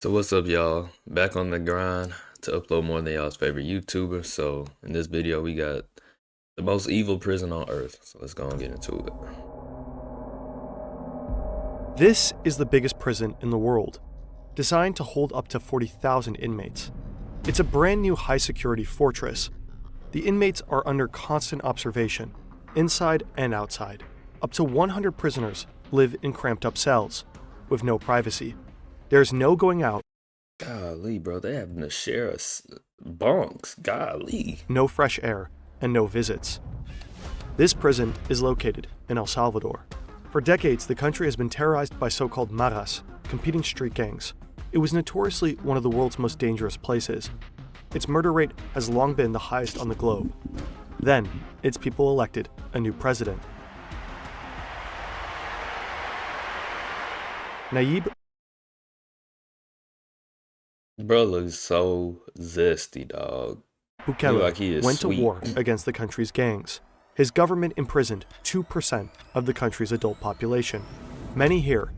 So what's up, y'all? Back on the grind to upload more than y'all's favorite YouTuber. So in this video, we got the most evil prison on earth. So let's go and get into it. This is the biggest prison in the world, designed to hold up to 40,000 inmates. It's a brand new high-security fortress. The inmates are under constant observation, inside and outside. Up to 100 prisoners live in cramped-up cells, with no privacy. There's no going out, Golly, bro, they having to share bunks. Golly. no fresh air, and no visits. This prison is located in El Salvador. For decades, the country has been terrorized by so-called maras, competing street gangs. It was notoriously one of the world's most dangerous places. Its murder rate has long been the highest on the globe. Then, its people elected a new president. Nayib Bro looks so zesty, dog. Bukele Like he is went sweet. to war against the country's gangs. His government imprisoned 2% of the country's adult population. Many here,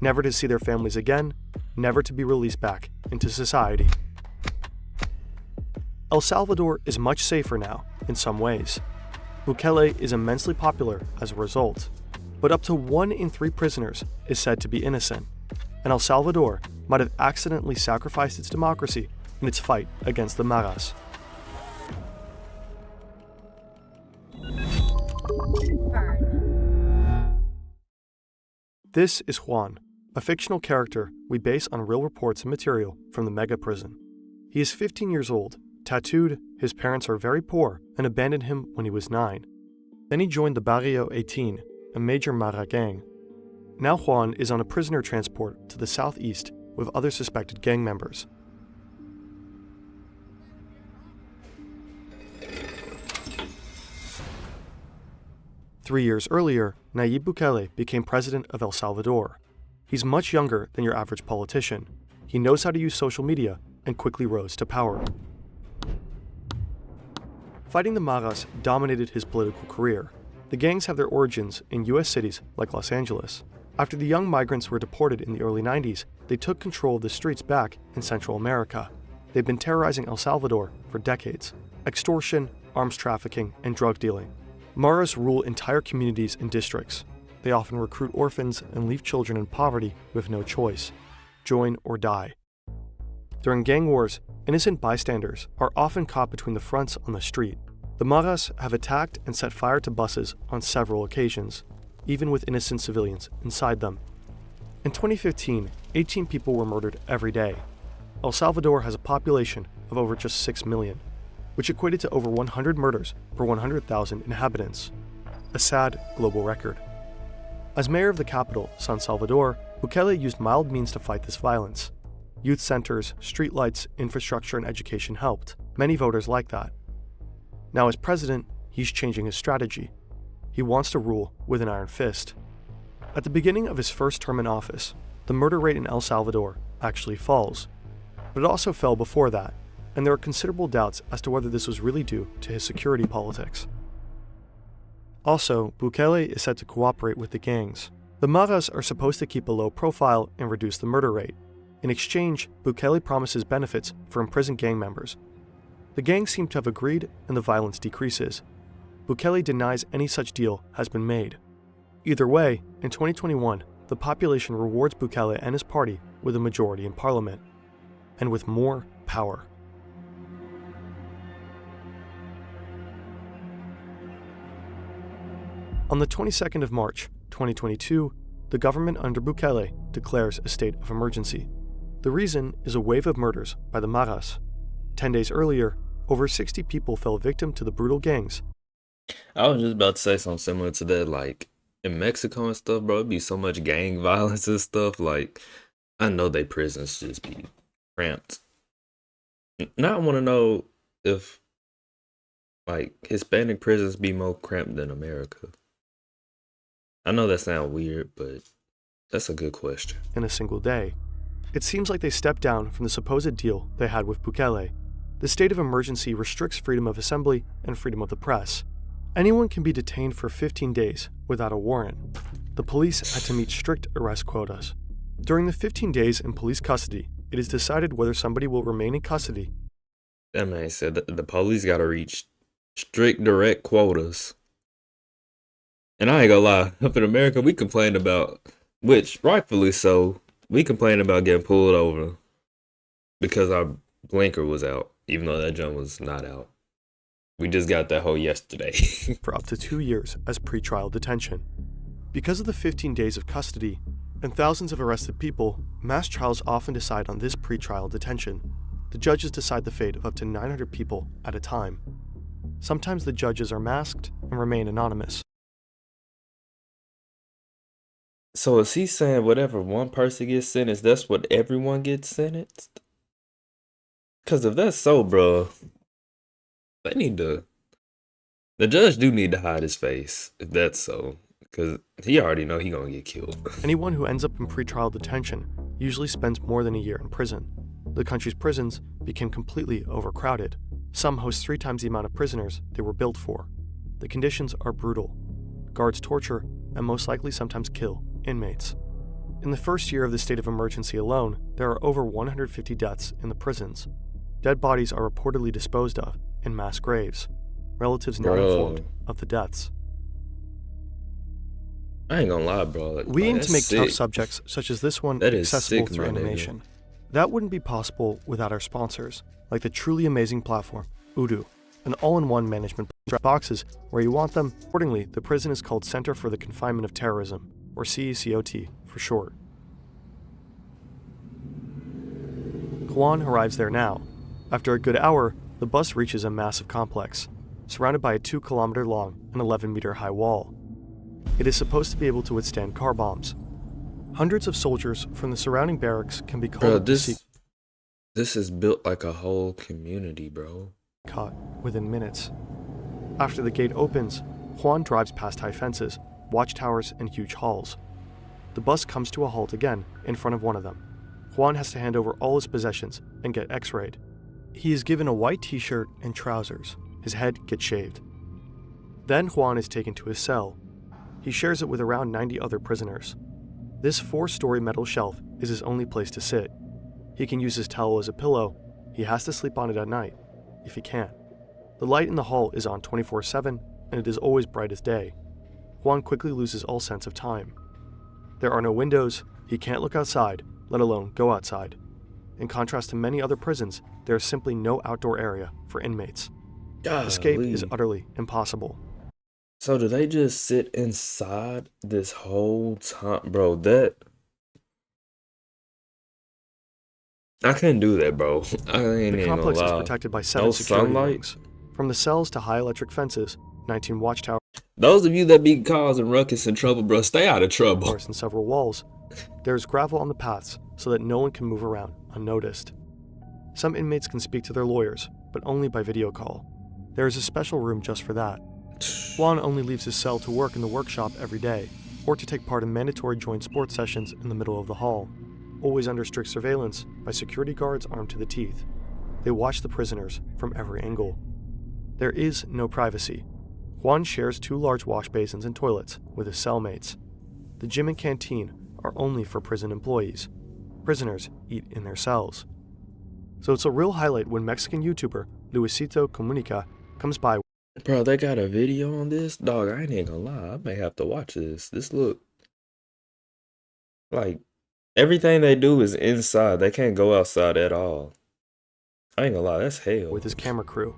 never to see their families again, never to be released back into society. El Salvador is much safer now, in some ways. Bukele is immensely popular as a result, but up to 1 in 3 prisoners is said to be innocent, and El Salvador might have accidentally sacrificed its democracy in its fight against the maras. This is Juan, a fictional character we base on real reports and material from the mega prison. He is 15 years old, tattooed, his parents are very poor and abandoned him when he was 9. Then he joined the Barrio 18, a major Mara gang. Now Juan is on a prisoner transport to the southeast with other suspected gang members. Three years earlier, Nayib Bukele became president of El Salvador. He's much younger than your average politician. He knows how to use social media and quickly rose to power. Fighting the maras dominated his political career. The gangs have their origins in US cities like Los Angeles. After the young migrants were deported in the early 90s, they took control of the streets back in Central America. They've been terrorizing El Salvador for decades. Extortion, arms trafficking, and drug dealing. Maras rule entire communities and districts. They often recruit orphans and leave children in poverty with no choice. Join or die. During gang wars, innocent bystanders are often caught between the fronts on the street. The maras have attacked and set fire to buses on several occasions, even with innocent civilians inside them. In 2015, 18 people were murdered every day. El Salvador has a population of over just 6 million, which equated to over 100 murders per 100,000 inhabitants. A sad global record. As mayor of the capital, San Salvador, Bukele used mild means to fight this violence. Youth centers, streetlights, infrastructure, and education helped. Many voters like that. Now as president, he's changing his strategy. He wants to rule with an iron fist. At the beginning of his first term in office, the murder rate in El Salvador actually falls. But it also fell before that, and there are considerable doubts as to whether this was really due to his security politics. Also, Bukele is said to cooperate with the gangs. The maras are supposed to keep a low profile and reduce the murder rate. In exchange, Bukele promises benefits for imprisoned gang members. The gangs seem to have agreed, and the violence decreases. Bukele denies any such deal has been made. Either way, in 2021, the population rewards Bukele and his party with a majority in parliament, and with more power. On the 22nd of March, 2022, the government under Bukele declares a state of emergency. The reason is a wave of murders by the maras. 10 days earlier, over 60 people fell victim to the brutal gangs. I was just about to say something similar to that. Like in Mexico and stuff, bro, it'd be so much gang violence and stuff. Like I know they prisons just be cramped. Now I want to know if like Hispanic prisons be more cramped than America. I know that sounds weird, but that's a good question. In a single day. It seems like they stepped down from the supposed deal they had with Bukele. The state of emergency restricts freedom of assembly and freedom of the press. Anyone can be detained for 15 days without a warrant. The police had to meet strict arrest quotas. During the 15 days in police custody, it is decided whether somebody will remain in custody. That man said that the police gotta reach strict direct quotas. And I ain't gonna lie, up in America, we complain about, which rightfully so, we complain about getting pulled over because our blinker was out, even though that jump was not out. We just got that whole yesterday. For up to 2 years as pretrial detention. Because of the 15 days of custody and thousands of arrested people, mass trials often decide on this pretrial detention. The judges decide the fate of up to 900 people at a time. Sometimes the judges are masked and remain anonymous. So is he saying whatever one person gets sentenced, that's what everyone gets sentenced? Because if that's so, bro, they need to. The judge do need to hide his face if that's so, because he already know he gonna get killed. Anyone who ends up in pretrial detention usually spends more than a year in prison. The country's prisons became completely overcrowded. Some host 3 times the amount of prisoners they were built for. The conditions are brutal. Guards torture and most likely sometimes kill inmates. In the first year of the state of emergency alone, there are over 150 deaths in the prisons. Dead bodies are reportedly disposed of in mass graves. Relatives not informed of the deaths. I ain't gonna lie, bro. We aim to make sick. tough subjects such as this one That is accessible sick, through my nigga. animation. That wouldn't be possible without our sponsors, like the truly amazing platform, Udo, an all-in-one management boxes where you want them. Accordingly, the prison is called Center for the Confinement of Terrorism, or CECOT for short. Juan arrives there now. After a good hour, the bus reaches a massive complex, surrounded by a 2-kilometer-long and 11-meter-high wall. It is supposed to be able to withstand car bombs. Hundreds of soldiers from the surrounding barracks can be called Bro, up to this is built like a whole community, bro. caught within minutes. After the gate opens, Juan drives past high fences, watchtowers, and huge halls. The bus comes to a halt again in front of one of them. Juan has to hand over all his possessions and get x-rayed. He is given a white t-shirt and trousers. His head gets shaved. Then Juan is taken to his cell. He shares it with around 90 other prisoners. This 4-story metal shelf is his only place to sit. He can use his towel as a pillow. He has to sleep on it at night, if he can. The light in the hall is on 24/7, and it is always bright as day. Juan quickly loses all sense of time. There are no windows. He can't look outside, let alone go outside. In contrast to many other prisons, there is simply no outdoor area for inmates. Escape is utterly impossible. So do they just sit inside this whole time? Bro, I couldn't do that, bro. I ain't The even complex gonna is lie. protected by 7 No security sunlight? rings. From the cells to high electric fences, 19 watchtowers Those of you that be causing ruckus and trouble, bro, stay out of trouble. and several walls. There is gravel on the paths so that no one can move around unnoticed. Some inmates can speak to their lawyers, but only by video call. There is a special room just for that. Juan only leaves his cell to work in the workshop every day, or to take part in mandatory joint sports sessions in the middle of the hall, always under strict surveillance by security guards armed to the teeth. They watch the prisoners from every angle. There is no privacy. Juan shares 2 large wash basins and toilets with his cellmates. The gym and canteen are only for prison employees. Prisoners eat in their cells. So it's a real highlight when Mexican YouTuber Luisito Comunica comes by. Bro, they got a video on this? Dog, I ain't even gonna lie. I may have to watch this. This look like everything they do is inside. They can't go outside at all. I ain't gonna lie, that's hell. With his camera crew.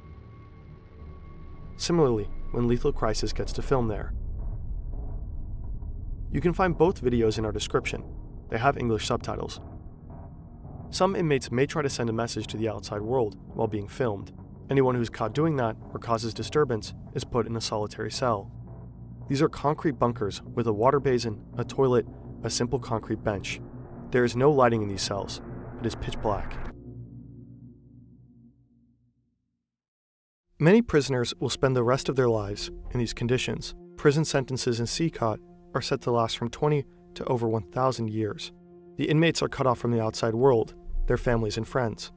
Similarly, when Lethal Crisis gets to film there. You can find both videos in our description. They have English subtitles. Some inmates may try to send a message to the outside world while being filmed. Anyone who's caught doing that or causes disturbance is put in a solitary cell. These are concrete bunkers with a water basin, a toilet, a simple concrete bench. There is no lighting in these cells. It is pitch black. Many prisoners will spend the rest of their lives in these conditions. Prison sentences in CECOT are set to last from 20 to over 1,000 years. The inmates are cut off from the outside world, their families and friends.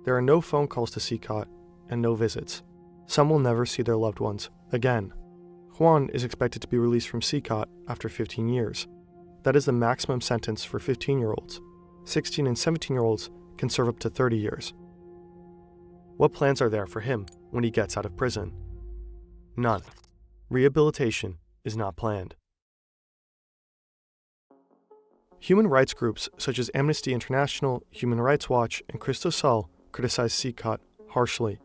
There are no phone calls to CECOT and no visits. Some will never see their loved ones again. Juan is expected to be released from CECOT after 15 years. That is the maximum sentence for 15-year-olds. 16 and 17-year-olds can serve up to 30 years. What plans are there for him when he gets out of prison? None. Rehabilitation is not planned. Human rights groups such as Amnesty International, Human Rights Watch, and Christo Sol criticize CICOT harshly.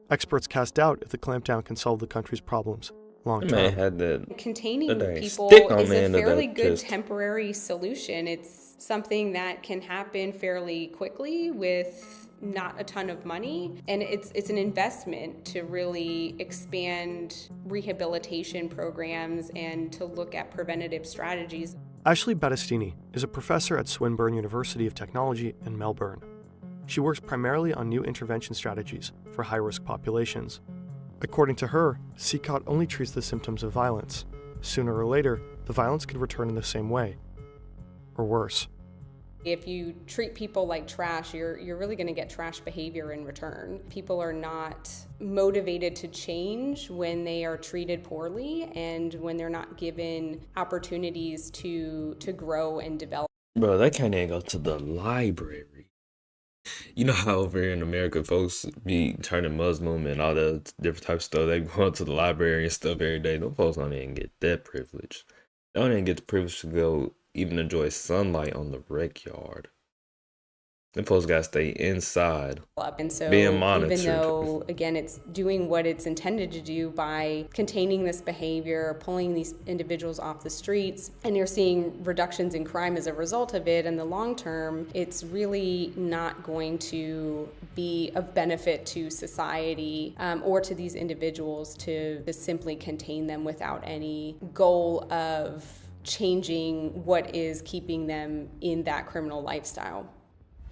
Experts cast doubt if the clampdown can solve the country's problems long term. Containing people is a fairly good temporary solution. It's something that can happen fairly quickly with not a ton of money, and it's an investment to really expand rehabilitation programs and to look at preventative strategies. Ashley Battistini is a professor at Swinburne University of Technology in Melbourne. She works primarily on new intervention strategies for high-risk populations. According to her, CICOT only treats the symptoms of violence. Sooner or later, the violence could return in the same way, or worse. If you treat people like trash, you're really going to get trash behavior in return. People are not motivated to change when they are treated poorly and when they're not given opportunities to grow and develop. Bro, they can't even go to the library. You know how over here in America, folks be turning Muslim and all that different type of stuff. They go to the library and stuff every day. Those folks don't even get that privilege. They don't even get the privilege to go even enjoy sunlight on the rec yard. Them folks got to stay inside, and so being monitored. Even though, again, it's doing what it's intended to do by containing this behavior, pulling these individuals off the streets, and you're seeing reductions in crime as a result of it, in the long term, it's really not going to be of benefit to society or to these individuals to simply contain them without any goal of changing what is keeping them in that criminal lifestyle.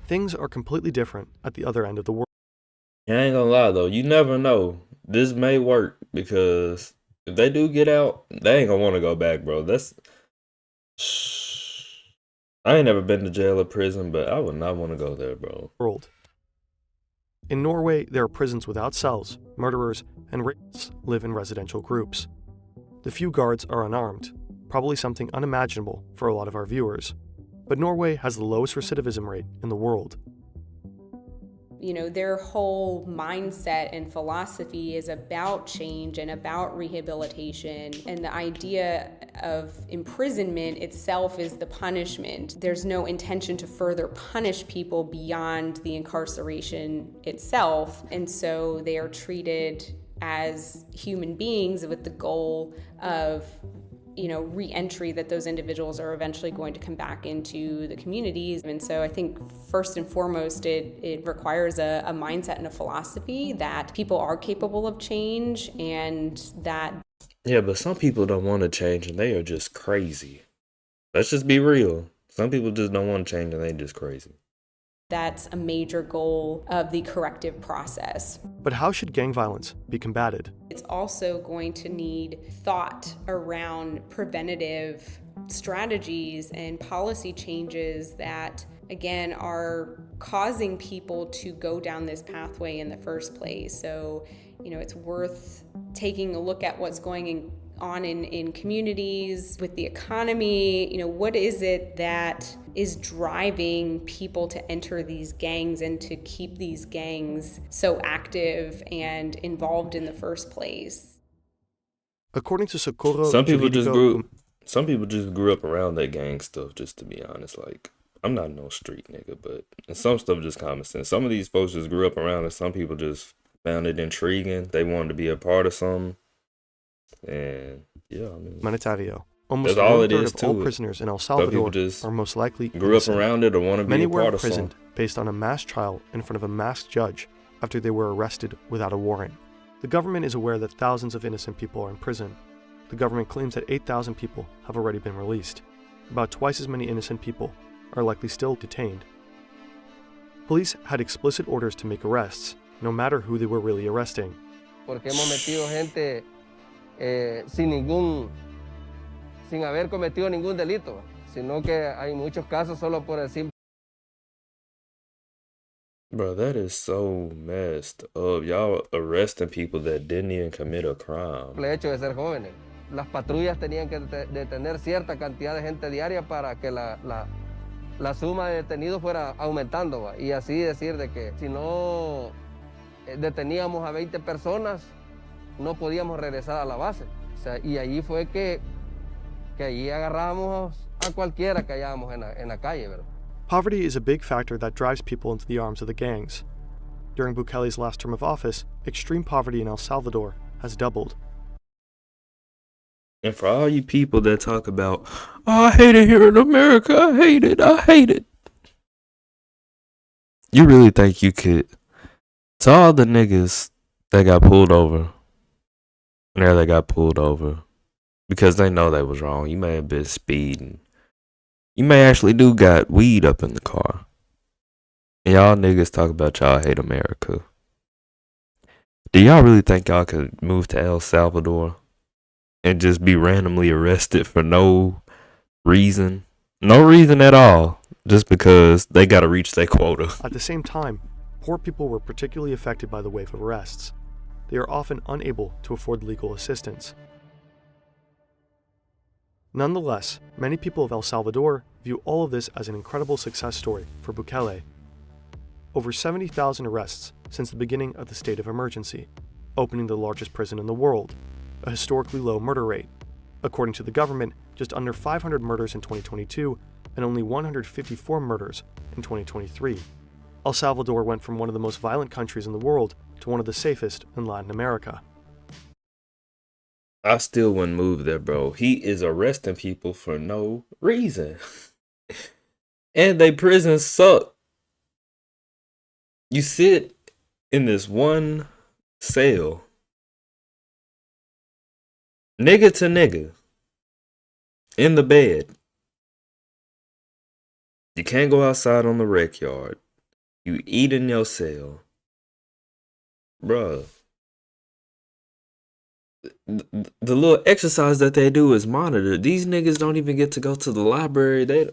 Things are completely different at the other end of the world. I ain't gonna lie though, you never know. This may work because if they do get out, they ain't gonna want to go back, bro. I ain't never been to jail or prison, but I would not want to go there, bro. In Norway, there are prisons without cells. Murderers and rapists live in residential groups. The few guards are unarmed, probably something unimaginable for a lot of our viewers. But Norway has the lowest recidivism rate in the world. You know, their whole mindset and philosophy is about change and about rehabilitation. And the idea of imprisonment itself is the punishment. There's no intention to further punish people beyond the incarceration itself. And so they are treated as human beings with the goal of re-entry, that those individuals are eventually going to come back into the communities. And so I think first and foremost, it requires a mindset and a philosophy that people are capable of change and that... Yeah, but some people don't want to change and they are just crazy. Let's just be real. Some people just don't want to change and they're just crazy. That's a major goal of the corrective process. But how should gang violence be combated? It's also going to need thought around preventative strategies and policy changes that, again, are causing people to go down this pathway in the first place. So, it's worth taking a look at what's going on in communities, with the economy. What is it that is driving people to enter these gangs and to keep these gangs so active and involved in the first place? According to Socorro, some people just grew up around that gang stuff, just to be honest. Like, I'm not no street nigga, but some stuff just common sense. Some of these folks just grew up around it. Some people just found it intriguing. They wanted to be a part of something. And yeah, Humanitario. Almost that's all it one-third is of to all it. prisoners in El Salvador just are most likely grew up innocent. around it or want to be Many a were part of imprisoned something. based on a mass trial in front of a masked judge after they were arrested without a warrant. The government is aware that thousands of innocent people are in prison. The government claims that 8,000 people have already been released. About twice as many innocent people are likely still detained. Police had explicit orders to make arrests, no matter who they were really arresting. Porque hemos metido gente sin haber cometido ningún delito, sino que hay muchos casos solo por el simple. Bro, that is so messed up. Y'all arresting people that didn't even commit a crime. El hecho de ser jóvenes. Las patrullas tenían que detener cierta cantidad de gente diaria para que la suma de detenidos fuera aumentando, ¿va? Y así decir de que si no deteníamos a 20 personas, no podíamos regresar a la base. O sea, y allí fue que allí agarrábamos a cualquiera que hallábamos en la calle, ¿verdad? Poverty is a big factor that drives people into the arms of the gangs. During Bukele's last term of office, extreme poverty in El Salvador has doubled. And for all you people that talk about, oh, I hate it here in America, I hate it. You really think you could? To all the niggas that got pulled over, they got pulled over because they know they was wrong. You may have been speeding. You may actually do got weed up in the car. And y'all niggas talk about y'all hate America. Do y'all really think y'all could move to El Salvador and just be randomly arrested for no reason? No reason at all. Just because they gotta reach their quota. At the same time, poor people were particularly affected by the wave of arrests. They are often unable to afford legal assistance. Nonetheless, many people of El Salvador view all of this as an incredible success story for Bukele. Over 70,000 arrests since the beginning of the state of emergency, opening the largest prison in the world, a historically low murder rate. According to the government, just under 500 murders in 2022 and only 154 murders in 2023. El Salvador went from one of the most violent countries in the world to one of the safest in Latin America. I still wouldn't move there, bro. He is arresting people for no reason. And they prisons suck. You sit in this one cell, nigga to nigga, in the bed. You can't go outside on the rec yard. You eat in your cell. Bruh. The little exercise that they do is monitored. These niggas don't even get to go to the library.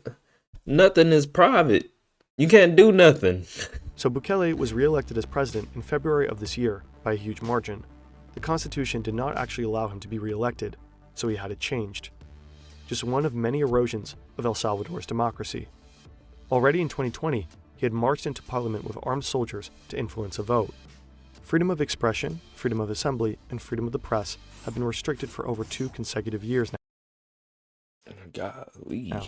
Nothing is private. You can't do nothing. So Bukele was re-elected as president in February of this year by a huge margin. The Constitution did not actually allow him to be re-elected, so he had it changed. Just one of many erosions of El Salvador's democracy. Already in 2020, he had marched into parliament with armed soldiers to influence a vote. Freedom of expression, freedom of assembly, and freedom of the press have been restricted for over 2 consecutive years Golly. now.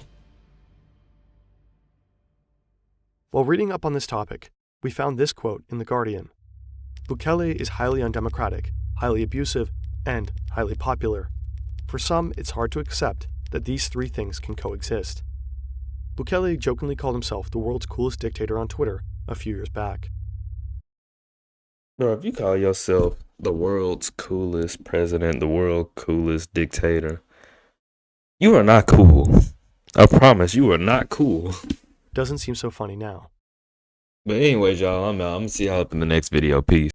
While reading up on this topic, we found this quote in The Guardian. Bukele is highly undemocratic, highly abusive, and highly popular. For some, it's hard to accept that these 3 things can coexist. Bukele jokingly called himself the world's coolest dictator on Twitter a few years back. Bro, if you call yourself the world's coolest president, the world's coolest dictator, you are not cool. I promise you are not cool. Doesn't seem so funny now. But anyways, y'all, I'm out. I'm gonna see y'all up in the next video. Peace.